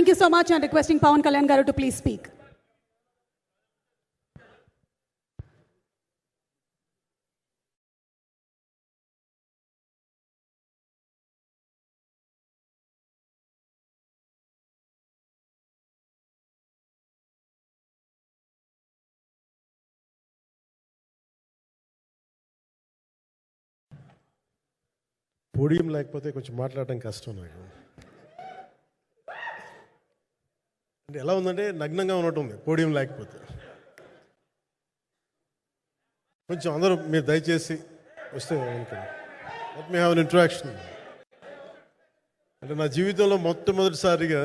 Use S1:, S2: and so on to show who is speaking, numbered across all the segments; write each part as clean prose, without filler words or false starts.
S1: Thank you so much, and requesting Pawan Kalyan garu to please speak.
S2: Podium లేకపోతే కొంచెం మాట్లాడటం కష్టం నాకు. అంటే ఎలా ఉందంటే నగ్నంగా ఉన్నట్టుంది పోడియం లేకపోతే. కొంచెం అందరూ మీరు దయచేసి వస్తే let me have an interaction. అంటే నా జీవితంలో మొట్టమొదటిసారిగా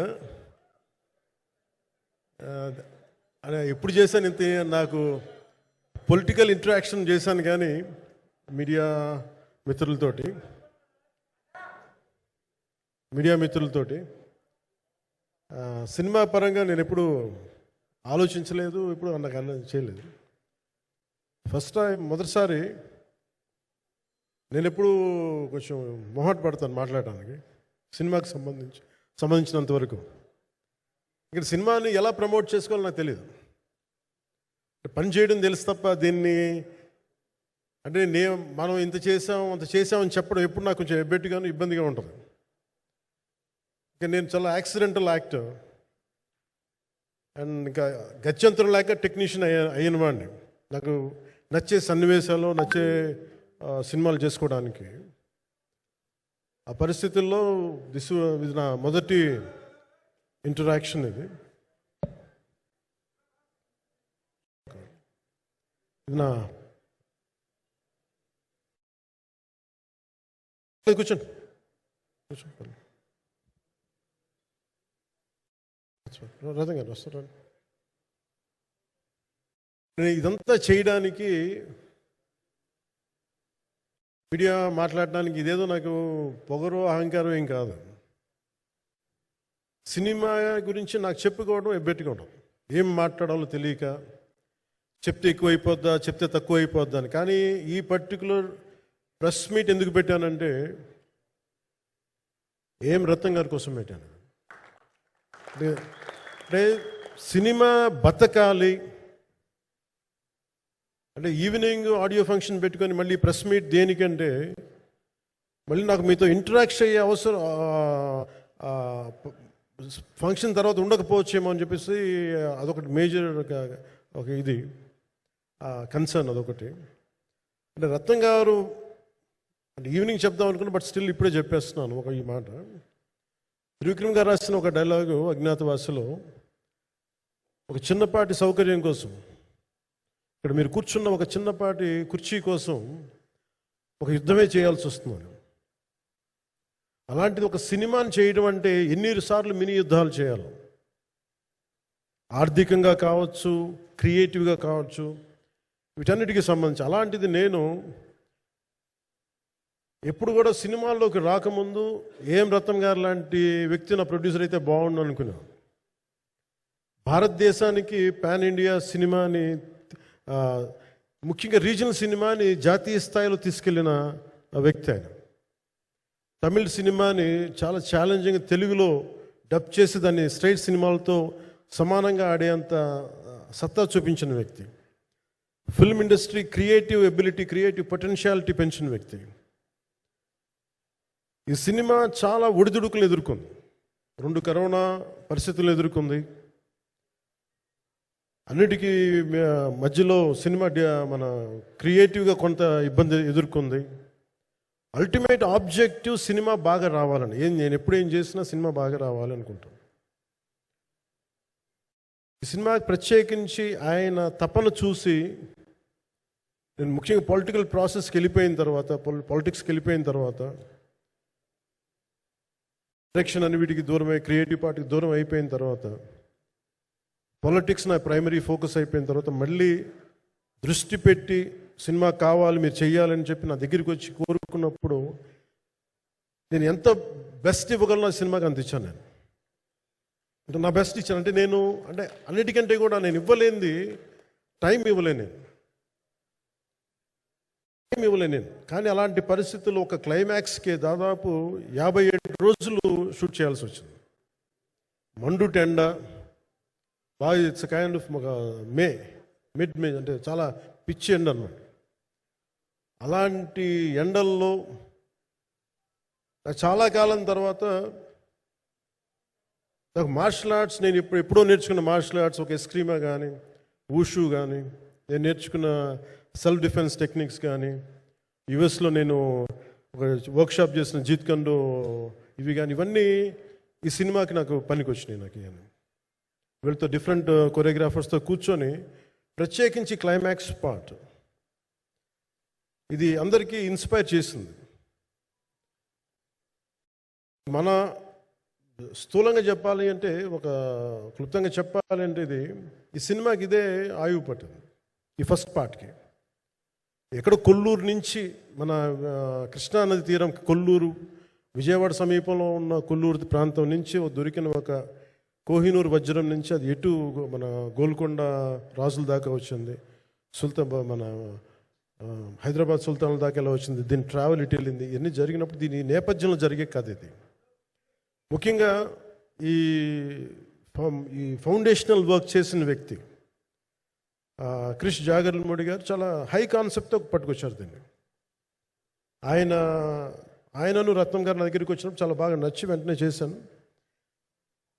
S2: అంటే ఎప్పుడు చేశాను ఇంత, నాకు పొలిటికల్ ఇంటరాక్షన్ చేశాను కానీ మీడియా మిత్రులతోటి సినిమా పరంగా నేను ఎప్పుడు ఆలోచించలేదు, ఎప్పుడు నాకు చేయలేదు. ఫస్ట్ టైం మొదటిసారి నేను ఎప్పుడు కొంచెం మొహమాట పడతాను మాట్లాడటానికి సినిమాకి సంబంధించినంత వరకు. ఇక్కడ సినిమాని ఎలా ప్రమోట్ చేసుకోవాలో నాకు తెలియదు. పని చేయడం తెలుసు తప్ప దీన్ని అంటే మనం ఇంత చేసామని చెప్పడం ఎప్పుడు నాకు కొంచెం ఎబ్బెట్టుగాను ఇబ్బందిగా ఉంటుంది. నేను చాలా యాక్సిడెంటల్ యాక్టర్ అండ్ ఇంకా గత్యంతరం లేక టెక్నీషియన్ అయిన వాడిని. నాకు నచ్చే సన్నివేశాలు, నచ్చే సినిమాలు చేసుకోవడానికి. ఆ పరిస్థితుల్లో ఇది నా మొదటి ఇంటరాక్షన్. ఇది నా కూర్చోండి. రథం గారు వస్తారు. ఇదంతా చేయడానికి, మీడియా మాట్లాడడానికి ఇదేదో నాకు పొగరు అహంకారం ఏం కాదు. సినిమా గురించి నాకు చెప్పుకోవడం ఎబ్బెట్టుకోవడం, ఏం మాట్లాడాలో తెలియక, చెప్తే ఎక్కువైపోద్దా చెప్తే తక్కువ అయిపోద్దా అని. కానీ ఈ పర్టికులర్ ప్రెస్ మీట్ ఎందుకు పెట్టానంటే రత్నం గారి కోసం పెట్టాను. అంటే సినిమా బతకాలి అంటే ఈవినింగ్ ఆడియో ఫంక్షన్ పెట్టుకొని మళ్ళీ ప్రెస్ మీట్ దేనికంటే మళ్ళీ నాకు మీతో ఇంటరాక్ట్ అయ్యే అవసరం ఫంక్షన్ తర్వాత ఉండకపోవచ్చేమో అని చెప్పేసి అదొకటి మేజర్ ఒక ఇది కన్సర్న్. అదొకటి. అంటే రత్నం గారు అంటే ఈవినింగ్ చెప్దాం అనుకున్నా, బట్ స్టిల్ ఇప్పుడే చెప్పేస్తున్నాను ఈ మాట. త్రివిక్రమ్ గారు రాసిన ఒక డైలాగు అజ్ఞాతవాసిలో, ఒక చిన్నపాటి సౌకర్యం కోసం, ఇక్కడ మీరు కూర్చున్న ఒక చిన్నపాటి కుర్చీ కోసం ఒక యుద్ధమే చేయాల్సి వస్తుంది. అలాంటిది ఒక సినిమాని చేయడం అంటే ఎన్నిసార్లు మినీ యుద్ధాలు చేయాలి. ఆర్థికంగా కావచ్చు, క్రియేటివ్గా కావచ్చు, వీటన్నిటికీ సంబంధించి. అలాంటిది నేను ఎప్పుడు కూడా సినిమాల్లోకి రాకముందు రత్నం గారు లాంటి వ్యక్తి నా ప్రొడ్యూసర్ అయితే బాగుండు అనుకున్నాను. భారతదేశానికి పాన్ ఇండియా సినిమాని, ముఖ్యంగా రీజనల్ సినిమాని జాతీయ స్థాయిలో తీసుకెళ్లిన వ్యక్తి ఆయన. తమిళ సినిమాని చాలా ఛాలెంజింగ్ తెలుగులో డబ్ చేసి దాన్ని స్ట్రైట్ సినిమాలతో సమానంగా ఆడేంత సత్తా చూపించిన వ్యక్తి. Film industry creative ability, creative potentiality పెంచిన వ్యక్తి. ఈ సినిమా చాలా ఒడిదుడుకులు ఎదుర్కొంది. 2 కరోనా పరిస్థితులు ఎదుర్కొంది. అన్నిటికీ మధ్యలో సినిమా మన క్రియేటివ్గా కొంత ఇబ్బంది ఎదుర్కొంది. అల్టిమేట్ ఆబ్జెక్టివ్ సినిమా బాగా రావాలని, నేను ఎప్పుడేం చేసినా సినిమా బాగా రావాలి అనుకుంటాను. ఈ సినిమాకి ప్రత్యేకించి ఆయన తపన చూసి నేను ముఖ్యంగా పాలిటిక్స్కి వెళ్ళిపోయిన తర్వాత డైరెక్షన్ అన్ని వీటికి దూరమై, క్రియేటివ్ పార్టీకి దూరం అయిపోయిన తర్వాత, పాలిటిక్స్ నా ప్రైమరీ ఫోకస్ అయిపోయిన తర్వాత మళ్ళీ దృష్టి పెట్టి సినిమా కావాలి, మీరు చెయ్యాలని చెప్పి నా దగ్గరికి వచ్చి కోరుకున్నప్పుడు నేను ఎంత బెస్ట్ ఇవ్వగలను సినిమాకి అంత ఇచ్చాను. నేను అంటే నా బెస్ట్ ఇచ్చాను. అంటే నేను అన్నిటికంటే కూడా నేను ఇవ్వలేనిది టైం ఇవ్వలేను నేను. కానీ అలాంటి పరిస్థితుల్లో ఒక క్లైమాక్స్కి దాదాపు 57 రోజులు షూట్ చేయాల్సి వచ్చింది. మండు టెండ బాగా ఇట్స్ కైండ్ ఆఫ్ ఒక మిడ్ మే అంటే చాలా పిచ్చి ఎండ అన్నమాట. అలాంటి ఎండల్లో నాకు చాలా కాలం తర్వాత నాకు మార్షల్ ఆర్ట్స్, నేను ఎప్పుడో నేర్చుకున్న మార్షల్ ఆర్ట్స్, ఒక ఎస్క్రీమా కానీ ఊషు కానీ, నేను నేర్చుకున్న సెల్ఫ్ డిఫెన్స్ టెక్నిక్స్ కానీ, యుఎస్లో నేను ఒక వర్క్షాప్ చేసిన జీత్ కండో ఇవి కానీ, ఇవన్నీ ఈ సినిమాకి నాకు పనికి వచ్చినాయి. నాకు వీళ్ళతో డిఫరెంట్ కొరియోగ్రాఫర్స్తో కూర్చొని ప్రత్యేకించి క్లైమాక్స్ పార్ట్ ఇది అందరికీ ఇన్స్పైర్ చేసింది. మన స్థూలంగా చెప్పాలి అంటే, ఒక క్లుప్తంగా చెప్పాలి అంటే, ఈ సినిమాకి ఇదే ఆయువు పట్టింది. ఈ ఫస్ట్ పార్ట్కి ఎక్కడో కొల్లూరు నుంచి, మన కృష్ణానది తీరం కొల్లూరు, విజయవాడ సమీపంలో ఉన్న కొల్లూరు ప్రాంతం నుంచి దొరికిన ఒక కోహినూరు వజ్రం నుంచి అది ఎటు మన గోల్కొండ రాజుల దాకా వచ్చింది, మన హైదరాబాద్ సుల్తాన్ల దాకా ఎలా వచ్చింది, దీని ట్రావెల్ ఇటు వెళ్ళింది. ఇవన్నీ జరిగినప్పుడు దీని నేపథ్యంలో జరిగే కథ ఇది. ముఖ్యంగా ఈ ఫౌండేషనల్ వర్క్ చేసిన వ్యక్తి క్రిష్ జాగర్లమూడి గారు చాలా హై కాన్సెప్ట్తో పట్టుకొచ్చారు దీన్ని. ఆయనను రత్నం గారు నా దగ్గరికి వచ్చినప్పుడు చాలా బాగా నచ్చి వెంటనే చేశాను.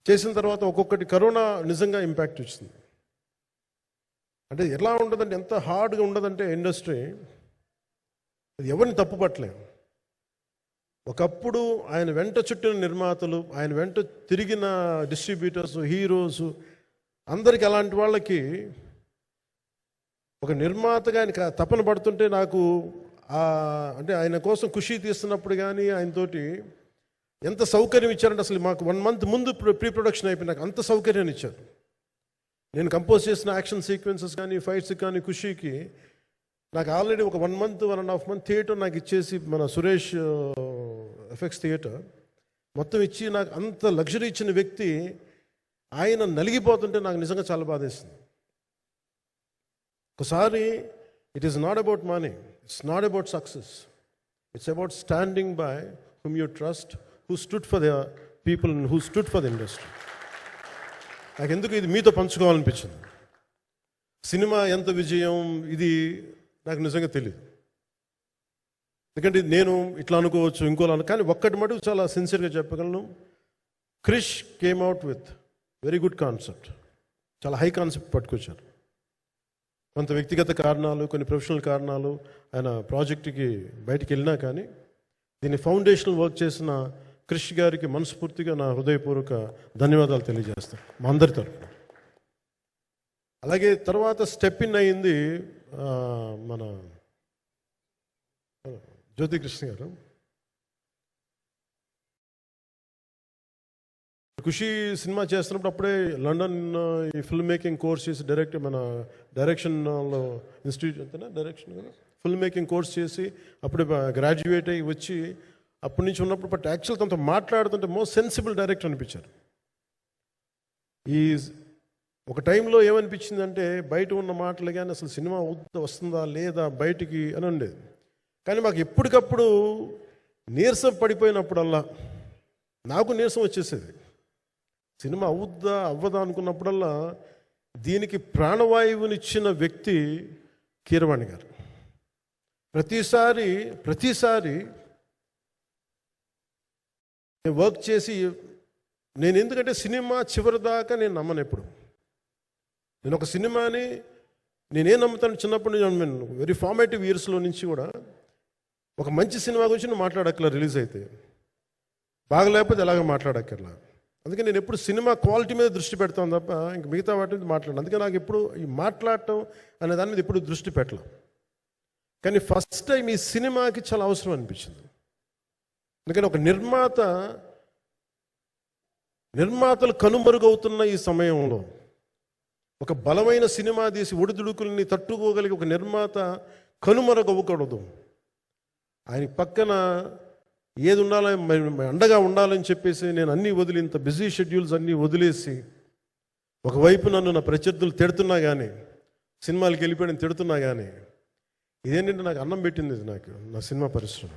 S2: చేసిన తర్వాత ఒక్కొక్కటి కరోనా నిజంగా ఇంపాక్ట్ వచ్చింది. అంటే ఎలా ఉండదంటే, ఎంత హార్డ్గా ఉండదంటే ఇండస్ట్రీ, అది ఎవరిని తప్పు పట్టలేము. ఒకప్పుడు ఆయన వెంట చుట్టిన నిర్మాతలు, ఆయన వెంట తిరిగిన డిస్ట్రిబ్యూటర్స్, హీరోస్, అందరికి అలాంటి వాళ్ళకి ఒక నిర్మాతగా ఆయన తపన పడుతుంటే నాకు అంటే ఆయన కోసం ఖుషి తీస్తున్నప్పుడు కానీ ఆయనతోటి ఎంత సౌకర్యం ఇచ్చారంటే, అసలు మాకు 1 month ముందు ప్రీ ప్రొడక్షన్ అయిపోయి నాకు అంత సౌకర్యాన్ని ఇచ్చారు. నేను కంపోజ్ చేసిన యాక్షన్ సీక్వెన్సెస్ కానీ, ఫైట్స్ కానీ, ఖుషీకి నాకు ఆల్రెడీ ఒక 1 month 1.5 month థియేటర్ నాకు ఇచ్చేసి, మన సురేష్ ఎఫెక్ట్స్ థియేటర్ మొత్తం ఇచ్చి నాకు అంత లగ్జరీ ఇచ్చిన వ్యక్తి ఆయన నలిగిపోతుంటే నాకు నిజంగా చాలా బాధేస్తుంది. ఒకసారి it is not about money, it's not about success, it's about standing by whom you trust, who stood for the people and who stood for the industry. నాకు ఎందుకు ఇది మీతో పంచుకోవాలనిపించింది. సినిమా ఎంత విజయం ఇది నాకు నిజంగా తెలియదు, ఎందుకంటే నేను ఇట్లా అనుకోవచ్చు, ఇంకోలా కానీ ఒక్కటి మటుకు చాలా సిన్సియర్గా చెప్పగలను. Krish came out with very good concept, చాలా హై కాన్సెప్ట్ పట్టుకొచ్చారు. కొంత వ్యక్తిగత కారణాలు, కొన్ని ప్రొఫెషనల్ కారణాలు ఆయన ప్రాజెక్టుకి బయటికి వెళ్ళినా కానీ, దీన్ని ఫౌండేషనల్ వర్క్ చేసిన క్రిష్ గారికి మనస్ఫూర్తిగా నా హృదయపూర్వక ధన్యవాదాలు తెలియజేస్తాను మా అందరి తరఫున. అలాగే తర్వాత స్టెప్ ఇన్ అయింది మన జ్యోతికృష్ణ గారు. ఖుషి సినిమా చేస్తున్నప్పుడు అప్పుడే లండన్ ఈ ఫిల్మ్ మేకింగ్ కోర్స్ చేసి మన డైరెక్షన్లో ఇన్స్టిట్యూట్ అంతేనా డైరెక్షన్ కదా, ఫిల్మ్ మేకింగ్ కోర్స్ చేసి అప్పుడు గ్రాడ్యుయేట్ అయ్యి వచ్చి అప్పటి నుంచి ఉన్నప్పుడు బట్ యాక్చువల్ తనతో మాట్లాడుతుంటే మోస్ట్ సెన్సిబుల్ డైరెక్టర్ అనిపించారు. ఈ ఒక టైంలో ఏమనిపించిందంటే, బయట ఉన్న మాటలు కానీ అసలు సినిమా వస్తుందా లేదా బయటికి అని ఉండేది. కానీ మాకు ఎప్పటికప్పుడు నీరసం పడిపోయినప్పుడల్లా నాకు నీరసం వచ్చేసేది. సినిమా అవుద్దా అవ్వదా అనుకున్నప్పుడల్లా దీనికి ప్రాణవాయువునిచ్చిన వ్యక్తి కీరవాణి గారు. ప్రతిసారి నేను వర్క్ చేసి, నేను ఎందుకంటే సినిమా చివరి దాకా నేను నమ్మను. ఎప్పుడు నేను ఒక సినిమాని నేనేం నమ్ముతాను, చిన్నప్పటి నుంచి వెరీ ఫార్మేటివ్ ఇయర్స్లో నుంచి కూడా ఒక మంచి సినిమా గురించి నువ్వు మాట్లాడక్కర్లా, రిలీజ్ అయితే బాగలేకపోతే ఎలాగ మాట్లాడక్కర్లా. అందుకే నేను ఎప్పుడు సినిమా క్వాలిటీ మీద దృష్టి పెడతాను తప్ప ఇంక మిగతా వాటి మీద మాట్లాడను. అందుకే నాకు ఎప్పుడు ఈ మాట్లాడటం అనే దాని మీద ఎప్పుడు దృష్టి పెట్టలేం. కానీ ఫస్ట్ టైం ఈ సినిమాకి చాలా అవసరం అనిపించింది. ఎందుకంటే ఒక నిర్మాతలు కనుమరుగవుతున్న ఈ సమయంలో ఒక బలమైన సినిమా తీసి ఒడిదుడుకుల్ని తట్టుకోగలిగి ఒక నిర్మాత కనుమరుగవ్వకూడదు. ఆయన పక్కన ఏది ఉండాలని, అండగా ఉండాలని చెప్పేసి నేను అన్నీ వదిలి, ఇంత బిజీ షెడ్యూల్స్ అన్నీ వదిలేసి, ఒకవైపు నన్ను నా ప్రత్యర్థులు తిడుతున్నా కానీ, సినిమాలకి వెళ్ళిపోయిన తిడుతున్నా కానీ, ఇదేంటంటే నాకు అన్నం పెట్టింది ఇది, నాకు నా సినిమా పరిశ్రమ.